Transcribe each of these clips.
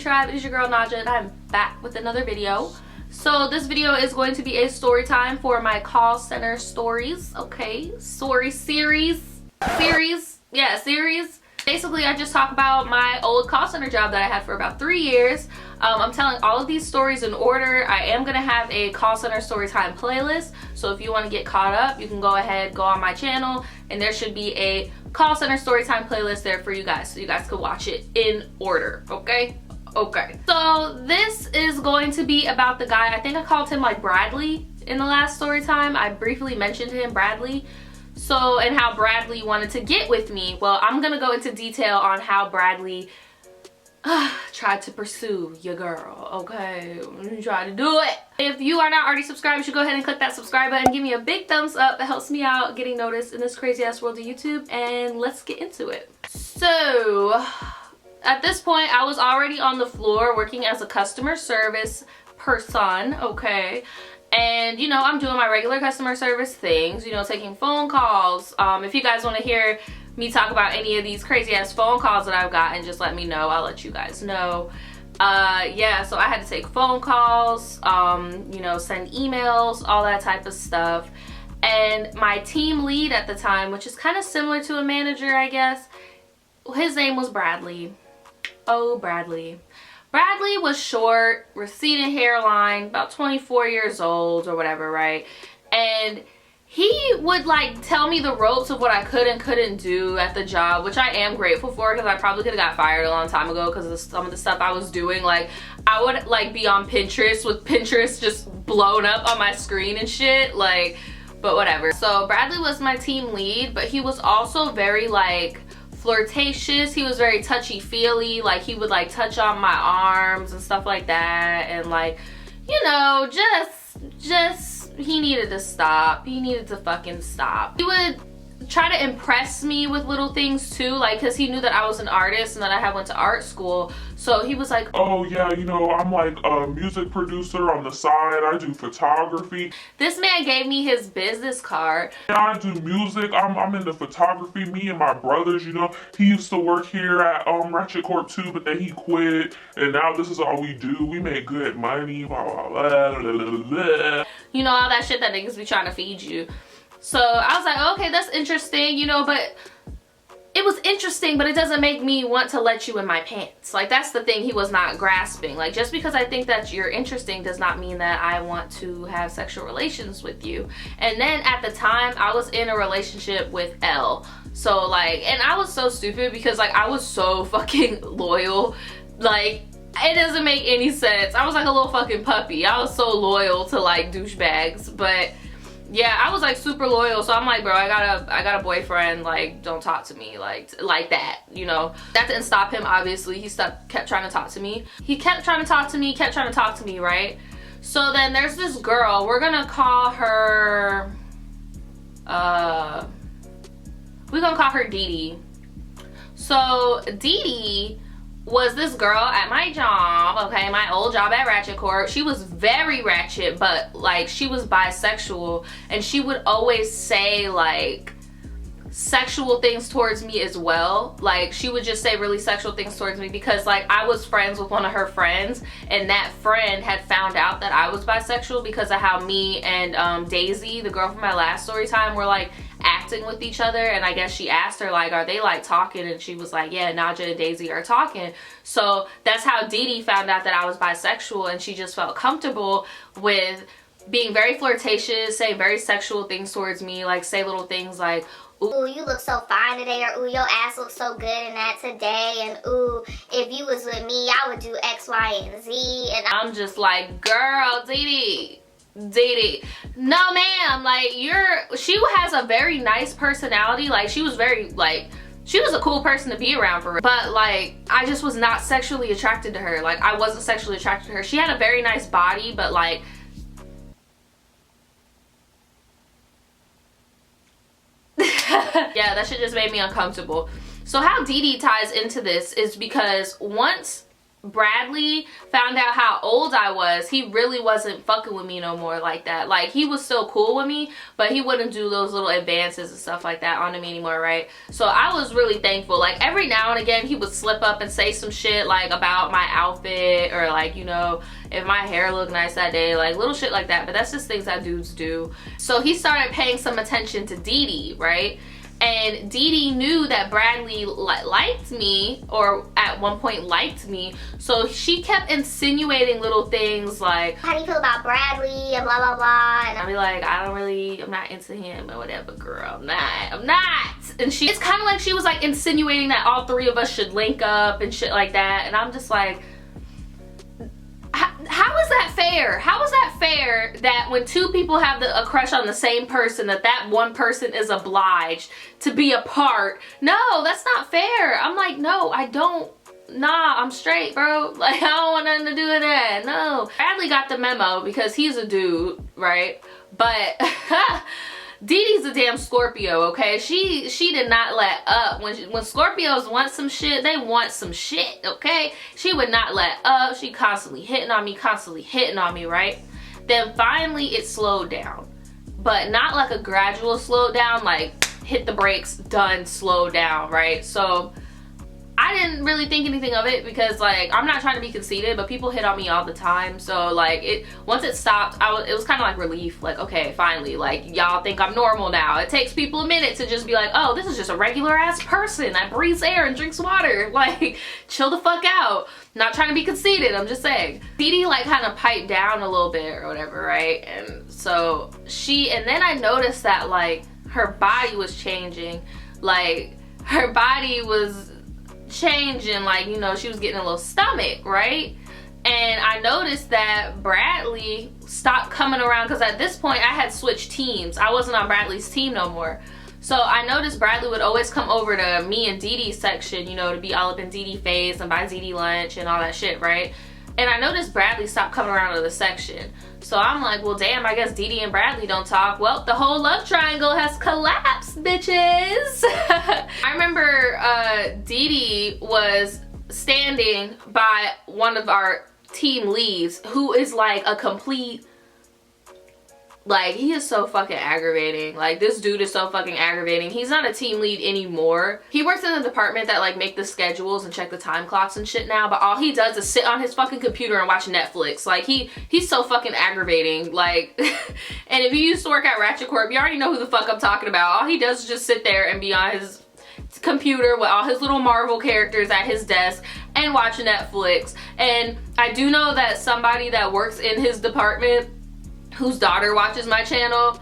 Tribe? It is your girl Naja and I'm back with another video. So this video is going to be a story time for my call center stories. Okay, story series. Basically, I just talk about my old call center job that I had for about 3 years. I'm telling all of these stories in order. I am going to have a call center story time playlist. So if you want to get caught up, you can go ahead, go on my channel, and there should be a call center story time playlist there for you guys. So you guys can watch it in order, okay? Okay. So this is going to be about the guy, I think I called him like Bradley in the last story time. I briefly mentioned him, Bradley. So, and how Bradley wanted to get with me. Well, I'm gonna go into detail on how Bradley tried to pursue your girl, okay? Try to do it. If you are not already subscribed, you should go ahead and click that subscribe button. Give me a big thumbs up. It helps me out getting noticed in this crazy ass world of YouTube. And let's get into it. So, at this point, I was already on the floor working as a customer service person, okay? And, you know, I'm doing my regular customer service things, you know, taking phone calls. If you guys want to hear me talk about any of these crazy ass phone calls that I've gotten, just let me know. I'll let you guys know. Yeah, so I had to take phone calls, you know, send emails, all that type of stuff. And my team lead at the time, which is kind of similar to a manager, I guess, his name was Bradley. Oh, Bradley. Bradley was short, receding hairline, about 24 years old or whatever, right? And he would like tell me the ropes of what I could and couldn't do at the job, which I am grateful for because I probably could have got fired a long time ago because of some of the stuff I was doing. Like, I would like be on Pinterest with Pinterest just blown up on my screen and shit, like, but whatever. So Bradley was my team lead, but he was also very like flirtatious. He was very touchy-feely. Like, he would like touch on my arms and stuff like that, and like, you know, just he needed to stop. He needed to fucking stop. He would try to impress me with little things too, like, because he knew that I was an artist and that I had went to art school. So he was like, oh yeah, you know, I'm like a music producer on the side. I do photography. This man gave me his business card. Yeah, I do music. I'm into photography. Me and my brothers, you know, he used to work here at Ratchet Corp too, but then he quit, and now this is all we do. We make good money. Blah, blah, blah, blah, blah, blah. You know, all that shit that niggas be trying to feed you. So I was like, okay, that's interesting, you know, but it was interesting, but it doesn't make me want to let you in my pants. Like, that's the thing he was not grasping. Like, just because I think that you're interesting does not mean that I want to have sexual relations with you. And then at the time, I was in a relationship with L. So like, and I was so stupid because like, I was so fucking loyal. Like, it doesn't make any sense. I was like a little fucking puppy. I was so loyal to like douchebags, but yeah, I was like super loyal. So I'm like, bro, I got a boyfriend, like, don't talk to me like that, you know. That didn't stop him, obviously. He kept trying to talk to me. He kept trying to talk to me, right? So then there's this girl, we're gonna call her we're gonna call her Dee Dee. So Dee Dee was this girl at my job, okay, my old job at Ratchet Corp. She was very ratchet, but like, she was bisexual, and she would always say like sexual things towards me as well. Like, she would just say really sexual things towards me because like, I was friends with one of her friends, and that friend had found out that I was bisexual because of how me and Daisy, the girl from my last story time, were like acting with each other. And I guess she asked her like, are they like talking? And she was like, yeah, Naja and Daisy are talking. So that's how Dee Dee found out that I was bisexual, and she just felt comfortable with being very flirtatious, saying very sexual things towards me, like say little things like, ooh, you look so fine today, or ooh, your ass looks so good in that today, and ooh, if you was with me, I would do X, Y, and Z. And I'm just like, girl, Dee Dee, no ma'am, like, she has a very nice personality. Like, she was very, like, she was a cool person to be around for real. But like, I just was not sexually attracted to her. Like, I wasn't sexually attracted to her. She had a very nice body, but like, yeah, that shit just made me uncomfortable. So how Dee Dee ties into this is because once Bradley found out how old I was, he really wasn't fucking with me no more like that. Like, he was still cool with me, but he wouldn't do those little advances and stuff like that onto me anymore, right? So I was really thankful. Like, every now and again he would slip up and say some shit like about my outfit, or like, you know, if my hair looked nice that day, like little shit like that. But that's just things that dudes do. So he started paying some attention to Dee Dee, right? And Dee Dee knew that Bradley liked me, or at one point liked me, so she kept insinuating little things like, how do you feel about Bradley, and blah blah blah. And I'd be like, I'm not into him or whatever, girl. I'm not. And it's kind of like she was like insinuating that all three of us should link up and shit like that. And I'm just like, how is that fair? How is that fair that when two people have a crush on the same person, that one person is obliged to be apart? No, that's not fair. I'm like, no, I don't. Nah, I'm straight, bro. Like, I don't want nothing to do with that. No. Bradley got the memo because he's a dude, right? But Dee Dee's a damn Scorpio, okay? She did not let up. When Scorpios want some shit, they want some shit, okay? She would not let up. She constantly hitting on me, right? Then finally it slowed down. But not like a gradual slow down, like hit the brakes, done, slow down, right? So I didn't really think anything of it because, like, I'm not trying to be conceited, but people hit on me all the time. So, like, once it stopped, it was kind of like relief. Like, okay, finally, like, y'all think I'm normal now. It takes people a minute to just be like, oh, this is just a regular ass person that breathes air and drinks water. Like, chill the fuck out. Not trying to be conceited, I'm just saying. Dee Dee, like, kind of piped down a little bit or whatever, right? And so and then I noticed that, like, her body was changing. Like, her body was changing, like, you know, she was getting a little stomach, right? And I noticed that Bradley stopped coming around, because at this point I had switched teams. I wasn't on Bradley's team no more. So I noticed Bradley would always come over to me and Dee Dee's section, you know, to be all up in Dee Dee face and buy Dee Dee lunch and all that shit, right? And I noticed Bradley stopped coming around to the section. So I'm like, well, damn, I guess Dee Dee and Bradley don't talk. Well, the whole love triangle has collapsed, bitches. I remember Dee Dee was standing by one of our team leads, who is like a complete, like, he is so fucking aggravating. Like, this dude is so fucking aggravating. He's not a team lead anymore. He works in the department that, like, make the schedules and check the time clocks and shit now, but all he does is sit on his fucking computer and watch Netflix. Like, he's so fucking aggravating. Like, and if you used to work at Ratchet Corp, you already know who the fuck I'm talking about. All he does is just sit there and be on his computer with all his little Marvel characters at his desk and watch Netflix. And I do know that somebody that works in his department, whose daughter watches my channel.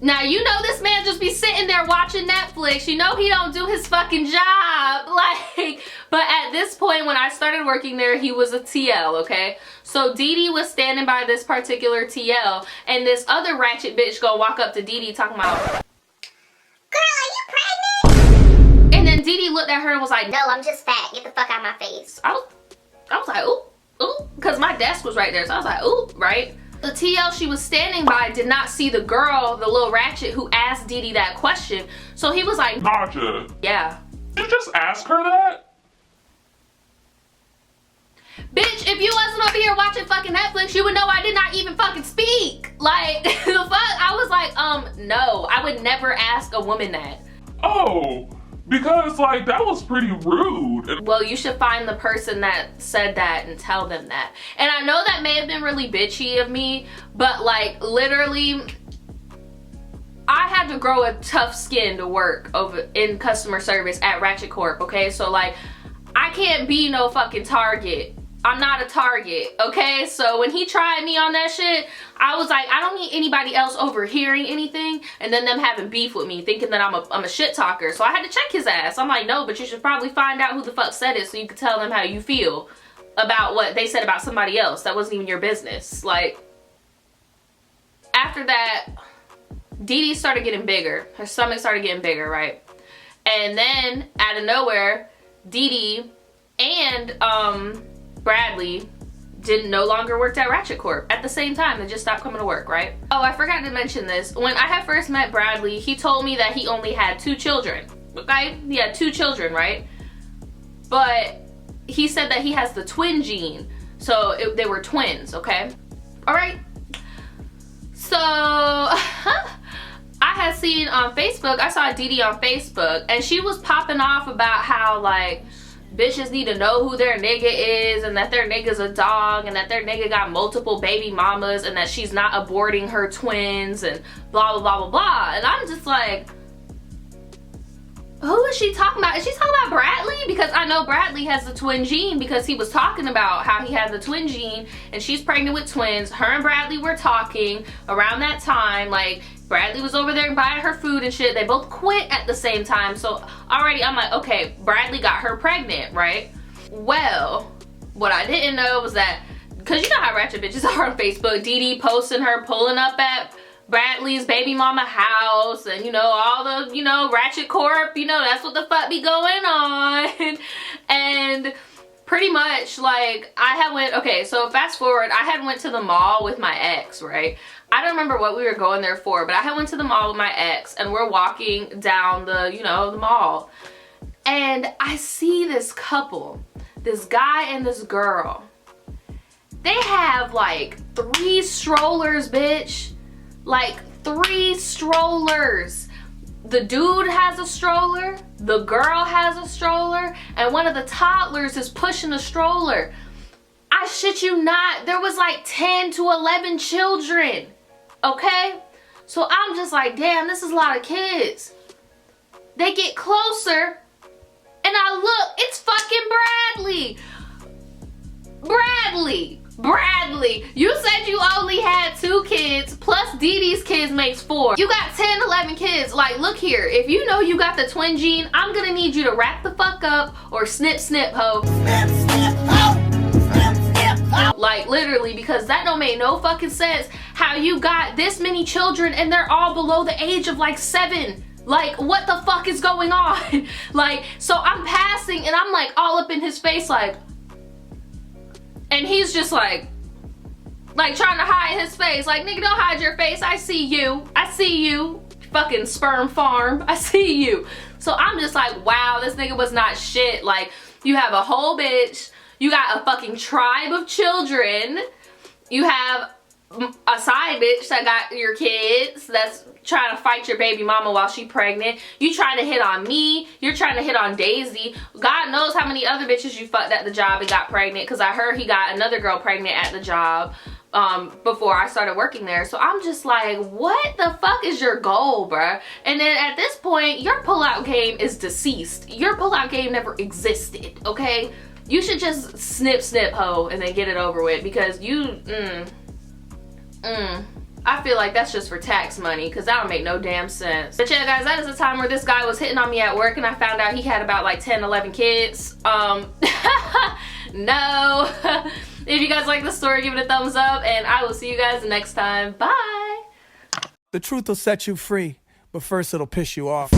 Now, you know this man just be sitting there watching Netflix. You know he don't do his fucking job. Like, but at this point when I started working there, he was a TL, okay? So Dee Dee was standing by this particular TL, and this other ratchet bitch go walk up to Dee Dee talking about, girl, are you pregnant? and then Dee Dee looked at her and was like, no, I'm just fat. Get the fuck out of my face. I was like, ooh, because my desk was right there. So I was like, ooh, right? The TL she was standing by did not see the girl, the little ratchet, who asked Dee Dee that question. So he was like, Naja. Yeah. You just ask her that? Bitch, if you wasn't over here watching fucking Netflix, you would know I did not even fucking speak. Like, the fuck? I was like, no. I would never ask a woman that. Oh, because, like, that was pretty rude. Well, you should find the person that said that and tell them that. And I know that may have been really bitchy of me, but, like, literally, I had to grow a tough skin to work in customer service at Ratchet Corp, okay? So, like, I can't be no fucking target. I'm not a target, okay? So when he tried me on that shit, I was like, I don't need anybody else overhearing anything and then them having beef with me, thinking that I'm a shit talker. So I had to check his ass. I'm like, no, but you should probably find out who the fuck said it so you could tell them how you feel about what they said about somebody else. That wasn't even your business. Like, after that, Dee Dee started getting bigger. Her stomach started getting bigger, right? And then, out of nowhere, Dee Dee and Bradley no longer worked at Ratchet Corp at the same time. They just stopped coming to work, right? Oh, I forgot to mention this. When I had first met Bradley, he told me that he only had 2 children, okay? He had 2 children, right? But he said that he has the twin gene. So they were twins, okay? All right. So I had seen on Facebook, I saw Dee Dee on Facebook, and she was popping off about how like bitches need to know who their nigga is, and that their nigga's a dog, and that their nigga got multiple baby mamas, and that she's not aborting her twins, and blah blah blah blah blah. And I'm just like, who is she talking about? Is she talking about Bradley? Because I know Bradley has the twin gene, because he was talking about how he has the twin gene and she's pregnant with twins. Her and Bradley were talking around that time. Like, Bradley was over there buying her food and shit. They both quit at the same time. So already I'm like, okay, Bradley got her pregnant, right? Well, what I didn't know was that, because you know how ratchet bitches are on Facebook, Dee Dee posting her pulling up at Bradley's baby mama house, and you know, all the, you know, ratchet corp, you know, that's what the fuck be going on. And pretty much like I had went, okay, so fast forward, I had went to the mall with my ex, right? I don't remember what we were going there for, but I had went to the mall with my ex, and we're walking down the, you know, the mall, and I see this couple, this guy and this girl. They have like 3 strollers, bitch. Like 3 strollers. The dude has a stroller, the girl has a stroller, and one of the toddlers is pushing a stroller. I shit you not, there was like 10 to 11 children, okay? So I'm just like, damn, this is a lot of kids. They get closer, and I look, it's fucking Bradley. Bradley, you said you only had 2 kids, plus Dee Dee's kids makes 4. You got 10, 11 kids. Like, look here, if you know you got the twin gene, I'm gonna need you to wrap the fuck up or snip snip ho. Snip snip ho. Snip snip ho. Like, literally, because that don't make no fucking sense how you got this many children and they're all below the age of like 7. Like, what the fuck is going on? Like, so I'm passing and I'm like all up in his face like, and he's just like trying to hide his face. Like, nigga, don't hide your face. I see you. I see you. Fucking sperm farm. I see you. So I'm just like, wow, this nigga was not shit. Like, you have a whole bitch. You got a fucking tribe of children. You have a side bitch that got your kids that's trying to fight your baby mama while she pregnant. You trying to hit on me. You're trying to hit on Daisy. God knows how many other bitches you fucked at the job and got pregnant, because I heard he got another girl pregnant at the job before I started working there. So I'm just like, what the fuck is your goal, bruh? And then at this point, your pullout game is deceased. Your pullout game never existed, okay? You should just snip snip ho and then get it over with, because you I feel like that's just for tax money, because that don't make no damn sense. But yeah, guys, that is the time where this guy was hitting on me at work, and I found out he had about like 10, 11 kids. No. If you guys like this story, give it a thumbs up, and I will see you guys next time. Bye. The truth will set you free, but first it'll piss you off.